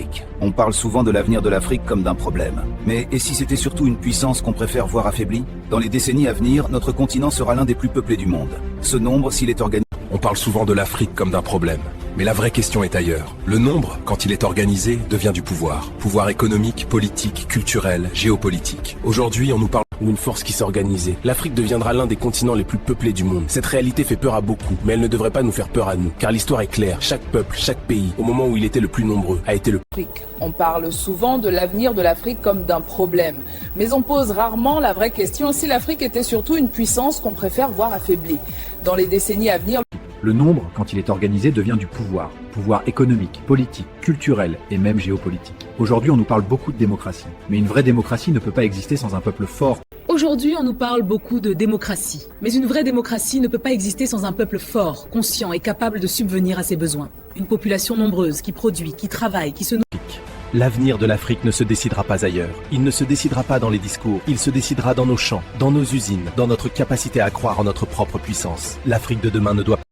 l'Afrique. On parle souvent de l'avenir de l'Afrique comme d'un problème. Mais et si c'était surtout une puissance qu'on préfère voir affaiblie? Dans les décennies à venir, notre continent sera l'un des plus peuplés du monde. Ce nombre, s'il est organisé... On parle souvent de l'Afrique comme d'un problème. Mais la vraie question est ailleurs. Le nombre, quand il est organisé, devient du pouvoir. Pouvoir économique, politique, culturel, géopolitique. Aujourd'hui, on nous parle ou une force qui s'organisait. L'Afrique deviendra l'un des continents les plus peuplés du monde. Cette réalité fait peur à beaucoup, mais elle ne devrait pas nous faire peur à nous. Car l'histoire est claire. Chaque peuple, chaque pays, au moment où il était le plus nombreux, a été le On parle souvent de l'avenir de l'Afrique comme d'un problème. Mais on pose rarement la vraie question si l'Afrique était surtout une puissance qu'on préfère voir affaiblie. Dans les décennies à venir... Le nombre, quand il est organisé, devient du pouvoir. Pouvoir économique, politique, culturel et même géopolitique. Aujourd'hui, on nous parle beaucoup de démocratie. Mais une vraie démocratie ne peut pas exister sans un peuple fort. Aujourd'hui, on nous parle beaucoup de démocratie. Mais une vraie démocratie ne peut pas exister sans un peuple fort, conscient et capable de subvenir à ses besoins. Une population nombreuse qui produit, qui travaille, qui se nourrit. L'avenir de l'Afrique ne se décidera pas ailleurs. Il ne se décidera pas dans les discours. Il se décidera dans nos champs, dans nos usines, dans notre capacité à croire en notre propre puissance. L'Afrique de demain ne doit pas...